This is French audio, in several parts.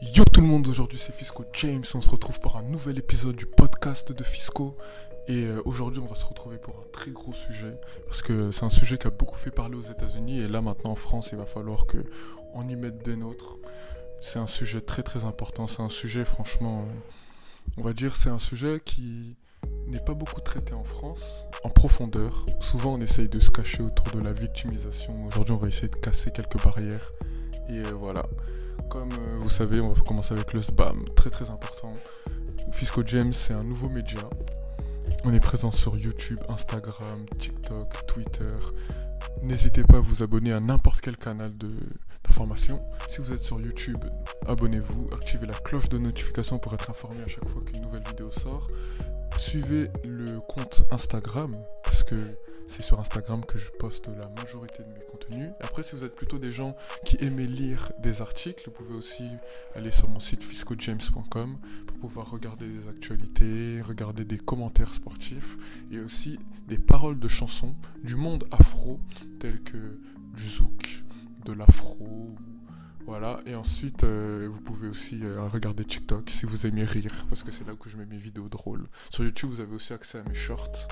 Yo tout le monde, aujourd'hui c'est Fisco James, on se retrouve pour un nouvel épisode du podcast de Fisco. Et aujourd'hui on va se retrouver pour un très gros sujet, parce que c'est un sujet qui a beaucoup fait parler aux États-Unis, et là maintenant en France il va falloir qu'on y mette des nôtres. C'est un sujet très très important, c'est un sujet franchement, on va dire c'est un sujet qui n'est pas beaucoup traité en France, en profondeur. Souvent on essaye de se cacher autour de la victimisation, aujourd'hui on va essayer de casser quelques barrières, et voilà. Comme vous savez, on va commencer avec le spam, très très important. Fisco James, c'est un nouveau média. On est présent sur YouTube, Instagram, TikTok, Twitter. N'hésitez pas à vous abonner à n'importe quel canal d'information. Si vous êtes sur YouTube, abonnez-vous, activez la cloche de notification pour être informé à chaque fois qu'une nouvelle vidéo sort. Suivez le compte Instagram, parce que c'est sur Instagram que je poste la majorité de mes contenus. Après, si vous êtes plutôt des gens qui aimez lire des articles, vous pouvez aussi aller sur mon site fiscojames.com pour pouvoir regarder des actualités, regarder des commentaires sportifs et aussi des paroles de chansons du monde afro, telles que du zouk, de l'afro. Voilà, et ensuite vous pouvez aussi regarder TikTok si vous aimez rire, parce que c'est là que je mets mes vidéos drôles. Sur YouTube, vous avez aussi accès à mes shorts,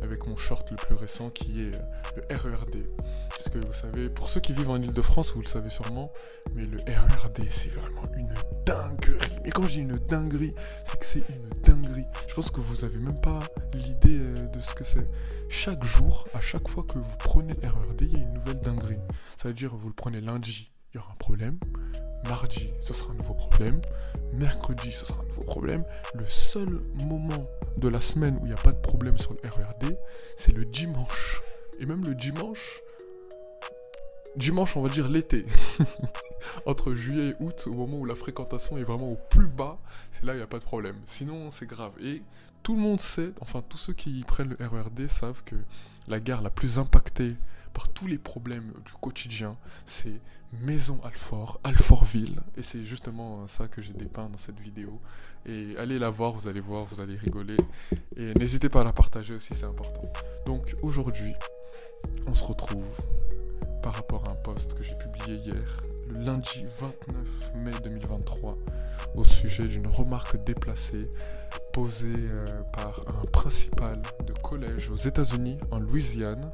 avec mon short le plus récent qui est le RERD. Parce que vous savez, pour ceux qui vivent en Ile-de-France, vous le savez sûrement, mais le RERD c'est vraiment une dinguerie. Et quand je dis une dinguerie, c'est que c'est une dinguerie. Je pense que vous avez même pas l'idée de ce que c'est. Chaque jour, à chaque fois que vous prenez le RERD, il y a une nouvelle dinguerie. Ça veut dire vous le prenez lundi, il y aura un problème. Mardi, ce sera un nouveau problème. Mercredi, ce sera un nouveau problème. Le seul moment de la semaine où il n'y a pas de problème sur le RERD, c'est le dimanche. Et même le dimanche, on va dire l'été. Entre juillet et août, au moment où la fréquentation est vraiment au plus bas, c'est là où il n'y a pas de problème. Sinon, c'est grave. Et tout le monde sait, enfin tous ceux qui prennent le RERD savent que la gare la plus impactée par tous les problèmes du quotidien, c'est Maison-Alfort, Alfortville. Et c'est justement ça que j'ai dépeint dans cette vidéo. Et allez la voir, vous allez rigoler. Et n'hésitez pas à la partager aussi, c'est important. Donc aujourd'hui, on se retrouve par rapport à un post que j'ai publié hier, le lundi 29 mai 2023, au sujet d'une remarque déplacée posée par un principal de collège aux États-Unis, en Louisiane,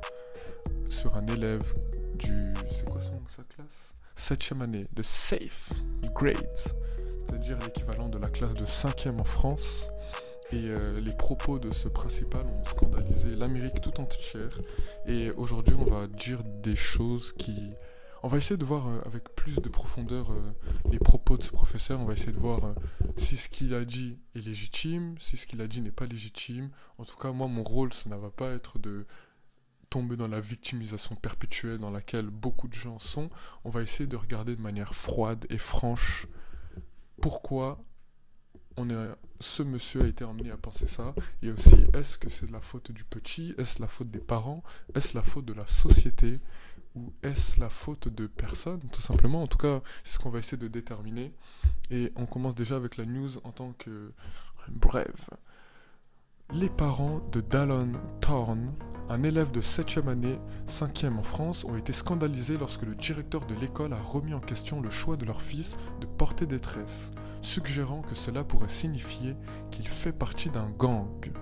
sur un élève c'est quoi sa classe ? 7e année, de Safe Grades, c'est-à-dire l'équivalent de la classe de 5e en France. Et les propos de ce principal ont scandalisé l'Amérique tout entière. Et aujourd'hui, on va dire des choses on va essayer de voir avec plus de profondeur les propos de ce professeur. On va essayer de voir si ce qu'il a dit est légitime, si ce qu'il a dit n'est pas légitime. En tout cas, moi, mon rôle, ça ne va pas être de tomber dans la victimisation perpétuelle dans laquelle beaucoup de gens sont. On va essayer de regarder de manière froide et franche pourquoi ce monsieur a été emmené à penser ça, et aussi est-ce que c'est de la faute du petit, est-ce la faute des parents, est-ce la faute de la société, ou est-ce la faute de personne, tout simplement. En tout cas, c'est ce qu'on va essayer de déterminer, et on commence déjà avec la news en tant que brève. Les parents de Dallon Thorne, un élève de 7e année, 5e en France, ont été scandalisés lorsque le directeur de l'école a remis en question le choix de leur fils de porter des tresses, suggérant que cela pourrait signifier qu'il fait partie d'un gang.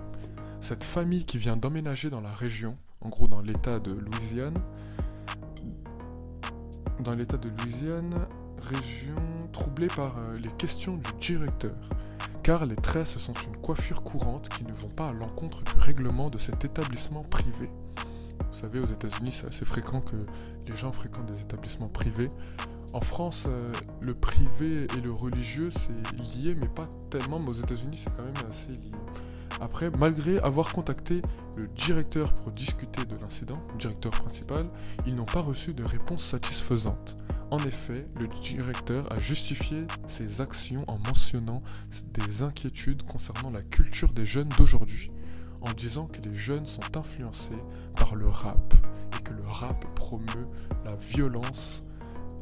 Cette famille qui vient d'emménager dans la région, en gros dans l'état de Louisiane, région troublée par les questions du directeur, car les tresses sont une coiffure courante qui ne vont pas à l'encontre du règlement de cet établissement privé. Vous savez, aux États-Unis, c'est assez fréquent que les gens fréquentent des établissements privés. En France, le privé et le religieux, c'est lié, mais pas tellement, mais aux États-Unis, c'est quand même assez lié. Après, malgré avoir contacté le directeur pour discuter de l'incident, le directeur principal, ils n'ont pas reçu de réponse satisfaisante. En effet, le directeur a justifié ses actions en mentionnant des inquiétudes concernant la culture des jeunes d'aujourd'hui, en disant que les jeunes sont influencés par le rap et que le rap promeut la violence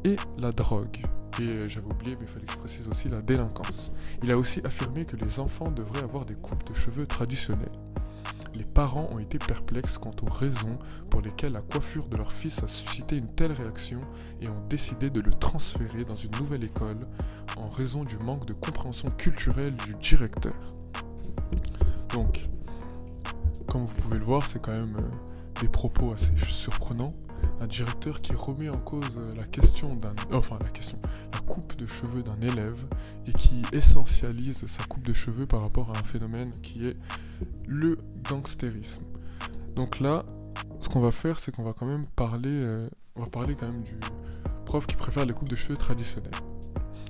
et la drogue. Et j'avais oublié, mais il fallait que je précise aussi la délinquance. Il a aussi affirmé que les enfants devraient avoir des coupes de cheveux traditionnelles. les parents ont été perplexes quant aux raisons pour lesquelles la coiffure de leur fils a suscité une telle réaction et ont décidé de le transférer dans une nouvelle école en raison du manque de compréhension culturelle du directeur. Donc, comme vous pouvez le voir, c'est quand même des propos assez surprenants. Un directeur qui remet en cause la coupe de cheveux d'un élève et qui essentialise sa coupe de cheveux par rapport à un phénomène qui est le gangstérisme. Donc là, ce qu'on va faire, c'est qu'on va quand même parler, du prof qui préfère les coupes de cheveux traditionnelles.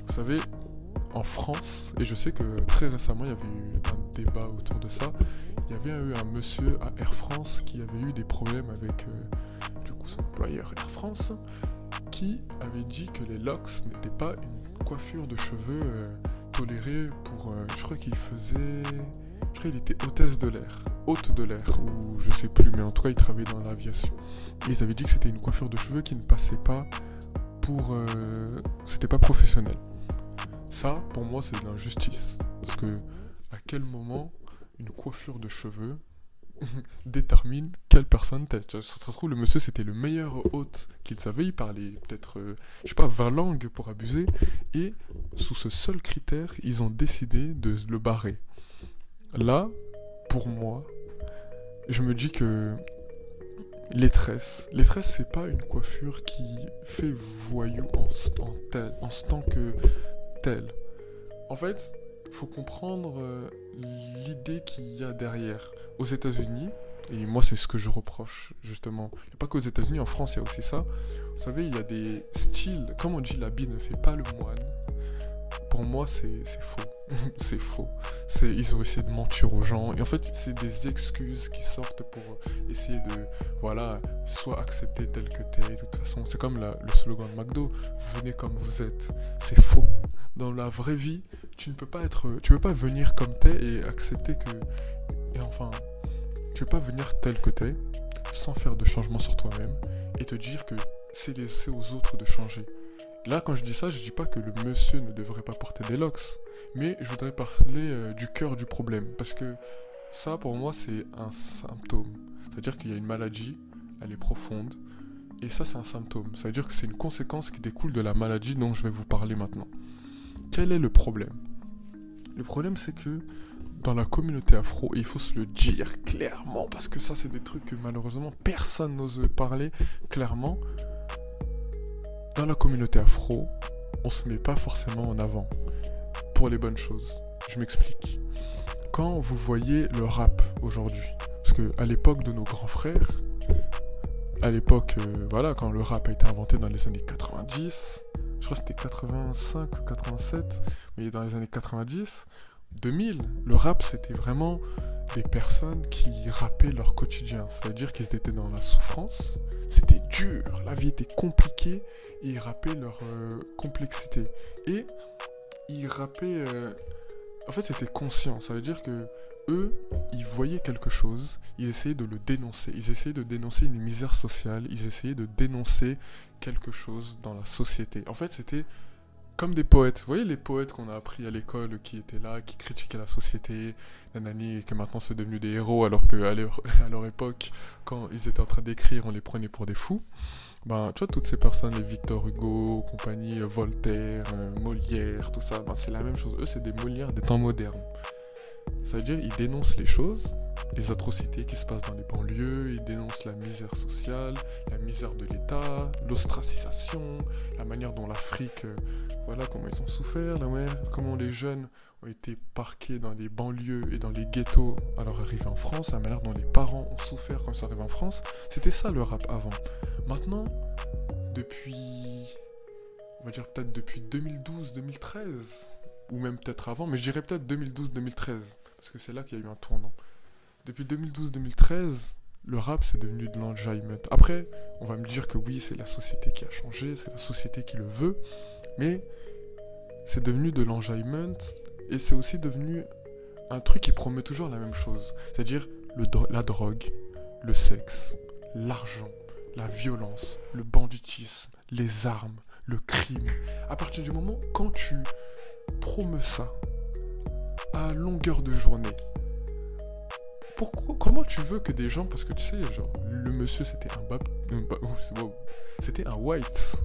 Vous savez, en France, et je sais que très récemment il y avait eu un débat autour de ça, il y avait eu un monsieur à Air France qui avait eu des problèmes avec son employeur Air France, qui avait dit que les locks n'étaient pas une coiffure de cheveux tolérée pour... je crois qu'il était hôte de l'air, ou je sais plus, mais en tout cas il travaillait dans l'aviation. Et ils avaient dit que c'était une coiffure de cheveux qui ne passait pas pour... c'était pas professionnel. Ça, pour moi, c'est de l'injustice. Parce que, à quel moment une coiffure de cheveux détermine quelle personne t'es. Ça se trouve, le monsieur, c'était le meilleur hôte qu'il savait. Il parlait peut-être, 20 langues pour abuser. Et, sous ce seul critère, ils ont décidé de le barrer. Là, pour moi, je me dis que les tresses, c'est pas une coiffure qui fait voyou en tant que tel. En fait, il faut comprendre l'idée qu'il y a derrière. Aux États-Unis, et moi c'est ce que je reproche justement, il n'y a pas qu'aux États-Unis, en France il y a aussi ça. Vous savez, il y a des styles, comme on dit, l'habit ne fait pas le moine. Pour moi, c'est faux. C'est faux. Ils ont essayé de mentir aux gens. Et en fait, c'est des excuses qui sortent pour essayer de, soit accepter tel que t'es. De toute façon, c'est comme le slogan de McDo, venez comme vous êtes. C'est faux. Dans la vraie vie, tu peux pas venir comme t'es et accepter que... tu peux pas venir tel que t'es, sans faire de changement sur toi-même, et te dire que c'est laisser aux autres de changer. Là, quand je dis ça, je dis pas que le monsieur ne devrait pas porter des locks, mais je voudrais parler du cœur du problème, parce que ça, pour moi, c'est un symptôme. C'est-à-dire qu'il y a une maladie, elle est profonde, et ça, c'est un symptôme. Ça veut dire que c'est une conséquence qui découle de la maladie dont je vais vous parler maintenant. Quel est le problème ? Le problème, c'est que dans la communauté afro, et il faut se le dire clairement, parce que ça, c'est des trucs que malheureusement personne n'ose parler clairement. Dans la communauté afro, on se met pas forcément en avant pour les bonnes choses. Je m'explique. Quand vous voyez le rap aujourd'hui, parce que à l'époque de nos grands frères, quand le rap a été inventé dans les années 90, je crois que c'était 85 ou 87, mais dans les années 90, 2000, le rap c'était vraiment des personnes qui rappaient leur quotidien, c'est-à-dire qu'ils étaient dans la souffrance, c'était dur, la vie était compliquée, et ils rappaient leur complexité. Et ils rappaient... En fait, c'était conscient, ça veut dire que eux, ils voyaient quelque chose, ils essayaient de le dénoncer, ils essayaient de dénoncer une misère sociale, ils essayaient de dénoncer quelque chose dans la société. En fait, c'était comme des poètes. Vous voyez les poètes qu'on a appris à l'école qui étaient là, qui critiquaient la société, nanani, et que maintenant c'est devenu des héros, alors qu'à leur époque, quand ils étaient en train d'écrire, on les prenait pour des fous. Tu vois, toutes ces personnes, les Victor Hugo, compagnie, Voltaire, Molière, tout ça, c'est la même chose. Eux, c'est des Molières des temps modernes. Ça veut dire qu'ils dénoncent les choses, les atrocités qui se passent dans les banlieues, ils dénoncent la misère sociale, la misère de l'État, l'ostracisation, la manière dont l'Afrique, comment ils ont souffert, comment les jeunes ont été parqués dans les banlieues et dans les ghettos à leur arrivée en France, la manière dont les parents ont souffert quand ils sont arrivés en France. C'était ça le rap avant. Maintenant, on va dire peut-être depuis 2012-2013, ou même peut-être avant, mais je dirais peut-être 2012-2013, parce que c'est là qu'il y a eu un tournant. Depuis 2012-2013, le rap c'est devenu de l'enjaillement. Après, on va me dire que oui, c'est la société qui a changé, c'est la société qui le veut, mais c'est devenu de l'enjaillement, et c'est aussi devenu un truc qui promeut toujours la même chose, c'est-à-dire la drogue, le sexe, l'argent, la violence, le banditisme, les armes, le crime. À partir du moment quand tu promeut ça à longueur de journée, Comment tu veux que des gens, parce que tu sais, genre, le monsieur c'était c'était un white.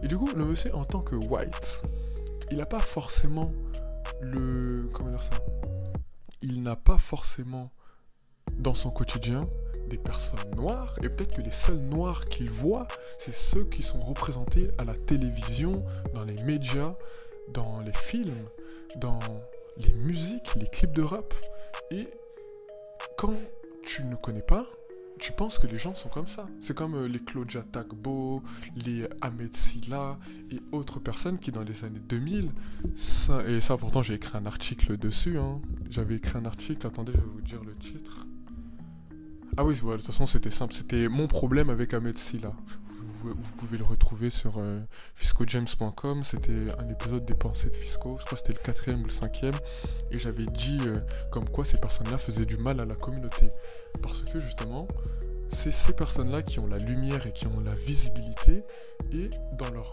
Et du coup, le monsieur en tant que white, il n'a pas forcément comment dire ça? Il n'a pas forcément dans son quotidien des personnes noires, et peut-être que les seuls noirs qu'il voit, c'est ceux qui sont représentés à la télévision, dans les médias, dans les films, dans les musiques, les clips de rap. Et quand tu ne connais pas, tu penses que les gens sont comme ça. C'est comme les Claudia Tagbo, les Ahmed Silla et autres personnes qui dans les années 2000, et ça pourtant j'ai écrit un article dessus, hein. J'avais écrit un article, attendez, je vais vous dire le titre. Ah oui, voilà, de toute façon c'était simple, c'était mon problème avec Ahmed Silla. Vous pouvez le retrouver sur fiscojames.com. C'était un épisode des pensées de Fisco, je crois que c'était le 4e ou le 5e, et j'avais dit comme quoi ces personnes-là faisaient du mal à la communauté. Parce que justement, c'est ces personnes-là qui ont la lumière et qui ont la visibilité, et dans leur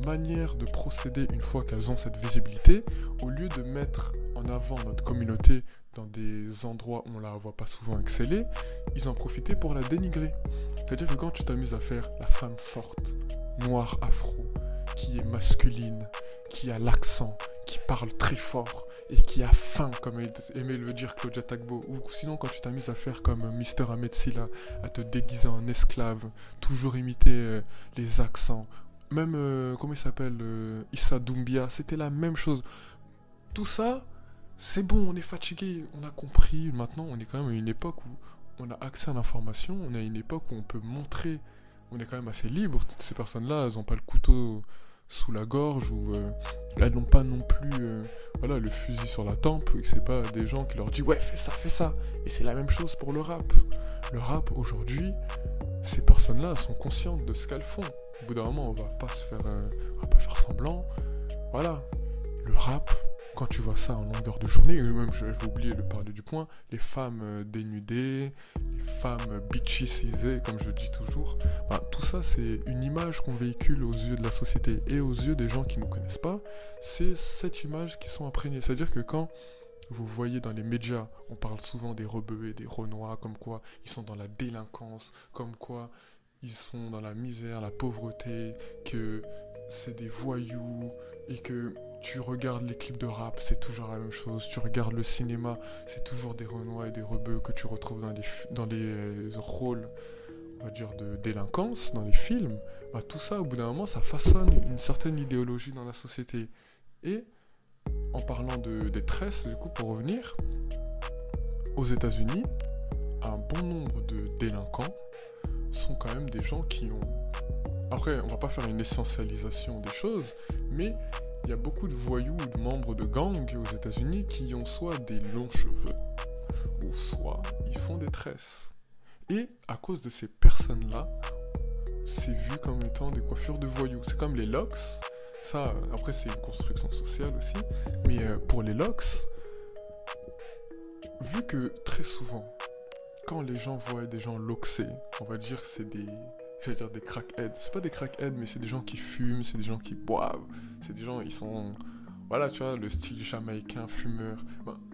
manière de procéder une fois qu'elles ont cette visibilité, au lieu de mettre en avant notre communauté dans des endroits où on la voit pas souvent exceller, ils en profitaient pour la dénigrer. C'est-à-dire que quand tu t'amuses à faire la femme forte, noire afro, qui est masculine, qui a l'accent, qui parle très fort et qui a faim, comme aimait le dire Claudia Tagbo, ou sinon quand tu t'amuses à faire comme Mister Ahmed Silla, à te déguiser en esclave, toujours imiter les accents, même, comment il s'appelle, Issa Doumbia, c'était la même chose. Tout ça, c'est bon, on est fatigué, on a compris. Maintenant, on est quand même à une époque où on a accès à l'information, on est à une époque où on peut montrer, on est quand même assez libre. Toutes ces personnes-là, elles n'ont pas le couteau sous la gorge, ou elles n'ont pas non plus voilà, le fusil sur la tempe, et c'est pas des gens qui leur disent ouais, fais ça. Et c'est la même chose pour le rap. Le rap, aujourd'hui, ces personnes-là sont conscientes de ce qu'elles font. Au bout d'un moment, on va pas faire semblant. Voilà, le rap, quand tu vois ça en longueur de journée, et même j'avais oublié de parler du point, les femmes dénudées, les femmes bitchisisées, comme je dis toujours, tout ça c'est une image qu'on véhicule aux yeux de la société et aux yeux des gens qui ne nous connaissent pas. C'est cette image qui sont imprégnées. C'est-à-dire que quand vous voyez dans les médias, on parle souvent des rebeux et des renois, comme quoi ils sont dans la délinquance, comme quoi ils sont dans la misère, la pauvreté, que c'est des voyous, et que tu regardes les clips de rap, c'est toujours la même chose. Tu regardes le cinéma, c'est toujours des renois et des rebeux que tu retrouves dans les rôles, on va dire, de délinquance, dans les films. Tout ça, au bout d'un moment, ça façonne une certaine idéologie dans la société. Et en parlant de détresse, du coup, pour revenir, aux États-Unis, un bon nombre de délinquants sont quand même des gens qui ont... Après, on va pas faire une essentialisation des choses, mais il y a beaucoup de voyous ou de membres de gangs aux États-Unis qui ont soit des longs cheveux, ou soit ils font des tresses. Et à cause de ces personnes-là, c'est vu comme étant des coiffures de voyous. C'est comme les locks. Ça, après, c'est une construction sociale aussi. Mais pour les locks, vu que très souvent, quand les gens voient des gens loxés, on va dire que c'est des crackheads. C'est pas des crackheads, mais c'est des gens qui fument, c'est des gens qui boivent. C'est des gens, ils sont... Voilà, tu vois, le style jamaïcain, fumeur.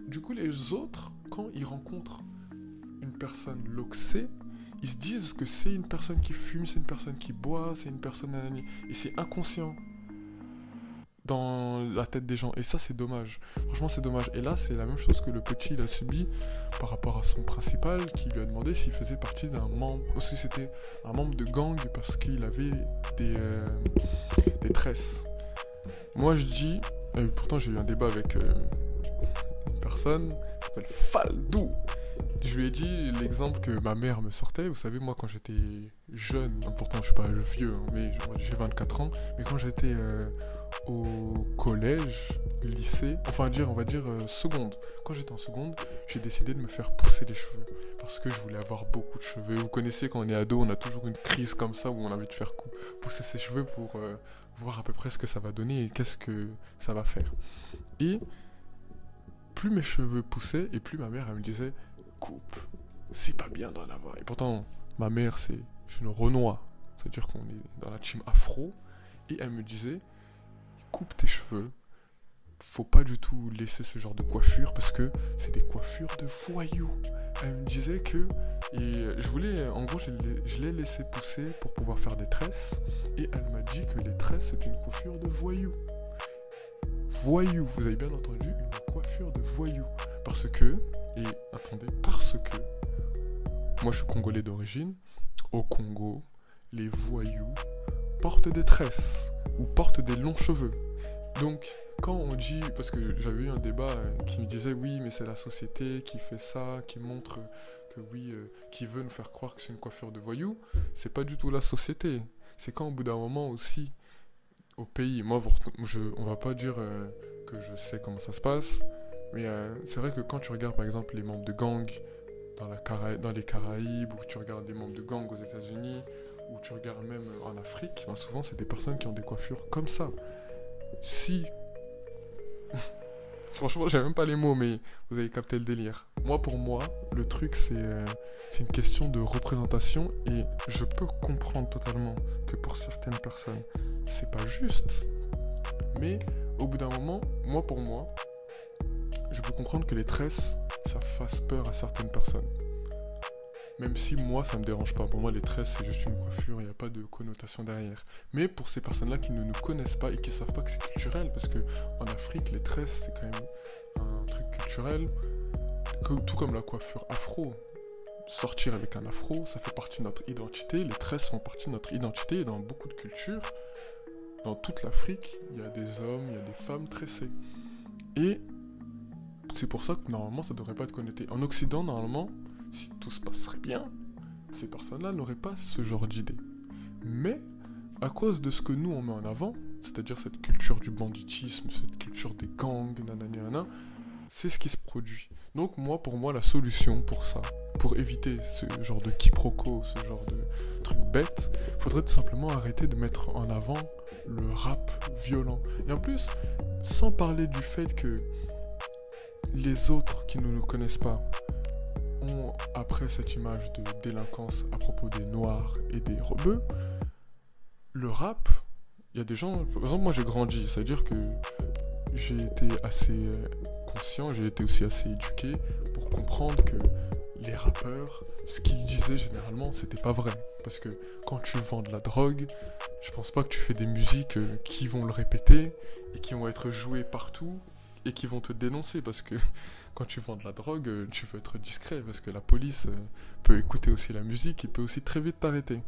Du coup, les autres, quand ils rencontrent une personne loxée, ils se disent que c'est une personne qui fume, c'est une personne qui boit, c'est une personne... Et c'est inconscient dans la tête des gens. Et ça, c'est dommage. Franchement, c'est dommage. Et là, c'est la même chose que le petit, il a subi par rapport à son principal, qui lui a demandé s'il faisait partie d'un membre... Ou si c'était un membre de gang parce qu'il avait des tresses. Moi, je dis... pourtant, j'ai eu un débat avec une personne qui s'appelle Faldou. Je lui ai dit l'exemple que ma mère me sortait. Vous savez, moi, quand j'étais jeune... Pourtant, je suis pas vieux, hein, mais j'ai 24 ans. Mais quand j'étais... au collège, lycée, enfin on va dire seconde. Quand j'étais en seconde, j'ai décidé de me faire pousser les cheveux parce que je voulais avoir beaucoup de cheveux. Vous connaissez, quand on est ado, on a toujours une crise comme ça où on a envie de faire pousser ses cheveux pour voir à peu près ce que ça va donner et qu'est-ce que ça va faire. Et plus mes cheveux poussaient et plus ma mère elle me disait coupe, c'est pas bien d'en avoir. Et pourtant ma mère c'est une renois, c'est-à-dire qu'on est dans la team afro, et elle me disait coupe tes cheveux, faut pas du tout laisser ce genre de coiffure parce que c'est des coiffures de voyous. Elle me disait que, en gros, je l'ai laissé pousser pour pouvoir faire des tresses, et elle m'a dit que les tresses c'était une coiffure de voyous. Voyou, vous avez bien entendu, une coiffure de voyou. Parce que, moi je suis congolais d'origine, au Congo, les voyous portent des tresses ou portent des longs cheveux. Donc, quand on dit, parce que j'avais eu un débat qui me disait oui, mais c'est la société qui fait ça, qui montre que oui, qui veut nous faire croire que c'est une coiffure de voyou, c'est pas du tout la société. C'est quand au bout d'un moment aussi, au pays, moi on va pas dire que je sais comment ça se passe, mais c'est vrai que quand tu regardes par exemple les membres de gangs dans les Caraïbes, ou tu regardes des membres de gangs aux États-Unis, ou tu regardes même en Afrique, ben souvent c'est des personnes qui ont des coiffures comme ça. Si franchement j'ai même pas les mots, mais vous avez capté le délire. Pour moi le truc c'est une question de représentation, et je peux comprendre totalement que pour certaines personnes c'est pas juste, mais au bout d'un moment, pour moi, je peux comprendre que les tresses, ça fasse peur à certaines personnes. Même si moi, ça me dérange pas. Pour moi, les tresses, c'est juste une coiffure, il n'y a pas de connotation derrière. Mais pour ces personnes-là qui ne nous connaissent pas et qui ne savent pas que c'est culturel, parce que en Afrique, les tresses, c'est quand même un truc culturel, tout comme la coiffure afro. Sortir avec un afro, ça fait partie de notre identité. Les tresses font partie de notre identité, et dans beaucoup de cultures, dans toute l'Afrique, il y a des hommes, il y a des femmes tressées. Et c'est pour ça que normalement, ça ne devrait pas être connoté. En Occident, normalement, si tout se passerait bien, ces personnes-là n'auraient pas ce genre d'idée. Mais, à cause de ce que nous, on met en avant, c'est-à-dire cette culture du banditisme, cette culture des gangs, nanana, c'est ce qui se produit. Donc pour moi, la solution pour ça, pour éviter ce genre de quiproquo, ce genre de truc bête, il faudrait tout simplement arrêter de mettre en avant le rap violent. Et en plus, sans parler du fait que les autres qui ne nous connaissent pas ont après cette image de délinquance à propos des noirs et des rebeux, le rap, il y a des gens, par exemple moi j'ai grandi, c'est-à-dire que j'ai été assez conscient, j'ai été aussi assez éduqué pour comprendre que les rappeurs, ce qu'ils disaient généralement, c'était pas vrai. Parce que quand tu vends de la drogue, je pense pas que tu fais des musiques qui vont le répéter et qui vont être jouées partout et qui vont te dénoncer. Parce que quand tu vends de la drogue, tu veux être discret, parce que la police peut écouter aussi la musique et peut aussi très vite t'arrêter.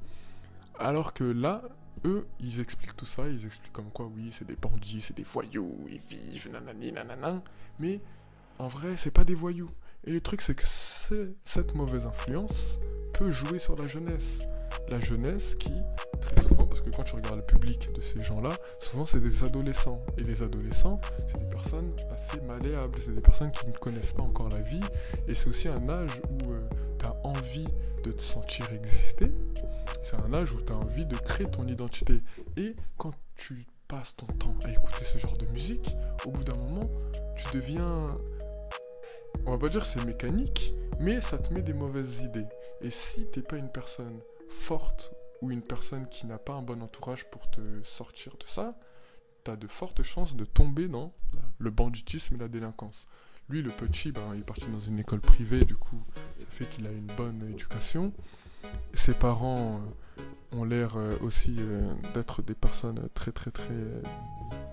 Alors que là, eux, ils expliquent tout ça, ils expliquent comme quoi, oui, c'est des bandits, c'est des voyous, ils vivent, nanani, nanana. Mais en vrai, c'est pas des voyous. Et le truc, c'est que cette mauvaise influence peut jouer sur la jeunesse. La jeunesse qui, très souvent, parce que quand tu regardes le public de ces gens-là, souvent c'est des adolescents. Et les adolescents, c'est des personnes assez malléables, c'est des personnes qui ne connaissent pas encore la vie. Et c'est aussi un âge où tu as envie de te sentir exister. C'est un âge où tu as envie de créer ton identité. Et quand tu passes ton temps à écouter ce genre de musique, au bout d'un moment, tu deviens... On va pas dire c'est mécanique, mais ça te met des mauvaises idées. Et si t'es pas une personne forte ou une personne qui n'a pas un bon entourage pour te sortir de ça, t'as de fortes chances de tomber dans le banditisme et la délinquance. Lui, le petit, il est parti dans une école privée, du coup, ça fait qu'il a une bonne éducation. Ses parents ont l'air aussi d'être des personnes très très très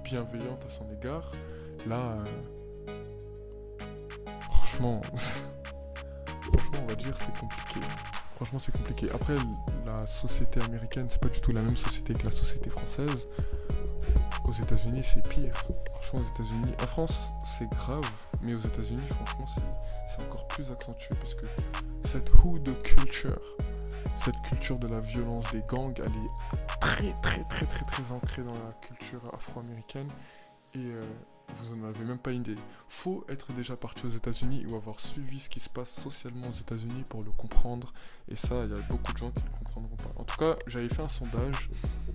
bienveillantes à son égard. Là... Franchement, on va dire c'est compliqué. Franchement, c'est compliqué. Après, la société américaine, c'est pas du tout la même société que la société française. Aux États-Unis, c'est pire. Franchement, aux États-Unis, en France, c'est grave, mais aux États-Unis, franchement, c'est encore plus accentué parce que cette hood culture, cette culture de la violence des gangs, elle est très très très très très ancrée dans la culture afro-américaine et vous en avez même pas une idée. Faut être déjà parti aux États-Unis ou avoir suivi ce qui se passe socialement aux États-Unis pour le comprendre. Et ça, il y a beaucoup de gens qui ne comprendront pas. En tout cas, j'avais fait un sondage,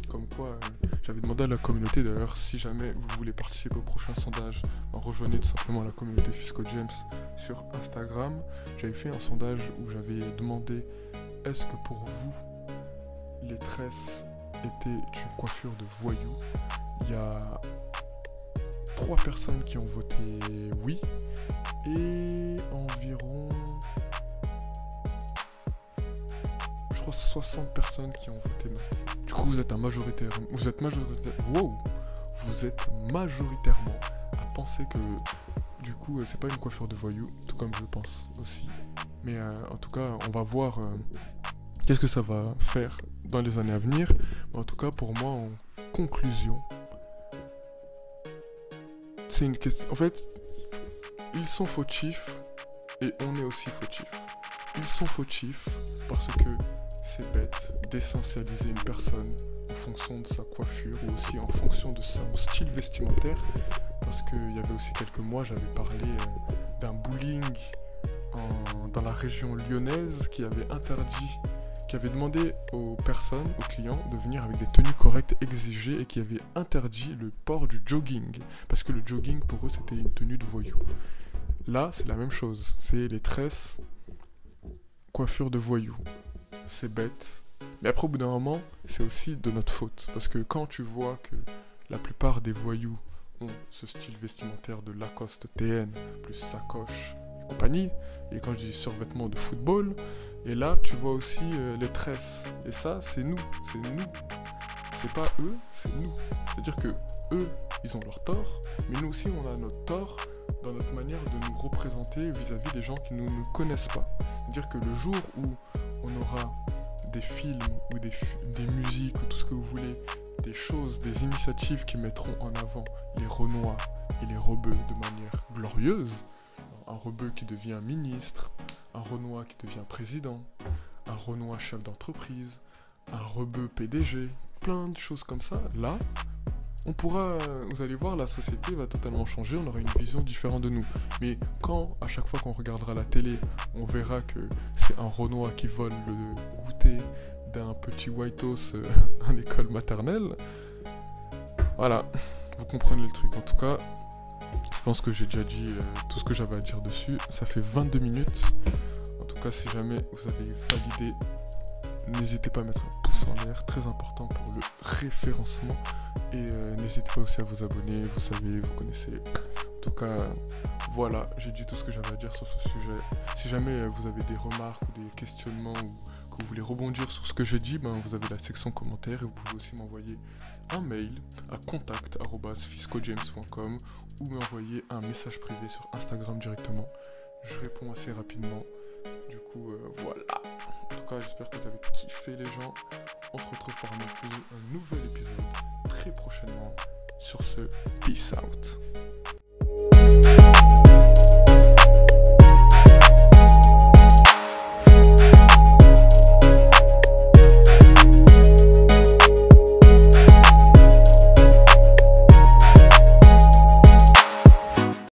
comme quoi j'avais demandé à la communauté, d'ailleurs, si jamais vous voulez participer au prochain sondage, rejoignez tout simplement la communauté Fisco James sur Instagram. J'avais fait un sondage où j'avais demandé, est-ce que pour vous, les tresses étaient une coiffure de voyou? Il y a 3 personnes qui ont voté oui et environ, je crois, 60 personnes qui ont voté non. Du coup, vous êtes majoritairement à penser que du coup, c'est pas une coiffure de voyou, tout comme je le pense aussi. Mais en tout cas, on va voir qu'est-ce que ça va faire dans les années à venir. Mais en tout cas, pour moi, en conclusion, c'est une question. En fait, ils sont fautifs et on est aussi fautifs. Ils sont fautifs parce que c'est bête d'essentialiser une personne en fonction de sa coiffure ou aussi en fonction de son style vestimentaire. Parce qu'il y avait aussi quelques mois, j'avais parlé d'un bowling dans la région lyonnaise qui avait demandé aux personnes, aux clients, de venir avec des tenues correctes exigées et qui avait interdit le port du jogging. Parce que le jogging, pour eux, c'était une tenue de voyou. Là, c'est la même chose. C'est les tresses, coiffure de voyou. C'est bête. Mais après, au bout d'un moment, c'est aussi de notre faute. Parce que quand tu vois que la plupart des voyous ont ce style vestimentaire de Lacoste TN, plus sacoche et compagnie, et quand je dis survêtement de football, et là, tu vois aussi les tresses. Et ça, c'est nous. C'est pas eux, c'est nous. C'est-à-dire que eux, ils ont leur tort, mais nous aussi, on a notre tort dans notre manière de nous représenter vis-à-vis des gens qui ne nous connaissent pas. C'est-à-dire que le jour où on aura des films ou des musiques ou tout ce que vous voulez, des choses, des initiatives qui mettront en avant les Renois et les Rebeux de manière glorieuse, un Rebeu qui devient ministre, un Renois qui devient président, un Renois chef d'entreprise, un Rebeu PDG, plein de choses comme ça, là, on pourra, vous allez voir, la société va totalement changer, on aura une vision différente de nous. Mais quand, à chaque fois qu'on regardera la télé, on verra que c'est un Renois qui vole le goûter d'un petit whiteos en école maternelle, voilà, vous comprenez le truc. En tout cas, je pense que j'ai déjà dit tout ce que j'avais à dire dessus. Ça fait 22 minutes. En tout cas, si jamais vous avez validé, n'hésitez pas à mettre un pouce en l'air, très important pour le référencement. Et n'hésitez pas aussi à vous abonner, vous savez, vous connaissez. En tout cas, voilà, j'ai dit tout ce que j'avais à dire sur ce sujet. Si jamais vous avez des remarques ou des questionnements ou que vous voulez rebondir sur ce que j'ai dit, vous avez la section commentaires et vous pouvez aussi m'envoyer un mail à contact@fiscojames.com ou m'envoyer un message privé sur Instagram directement. Je réponds assez rapidement. Du coup, voilà. En tout cas, j'espère que vous avez kiffé les gens. On se retrouve pour un nouvel épisode très prochainement. Sur ce, peace out.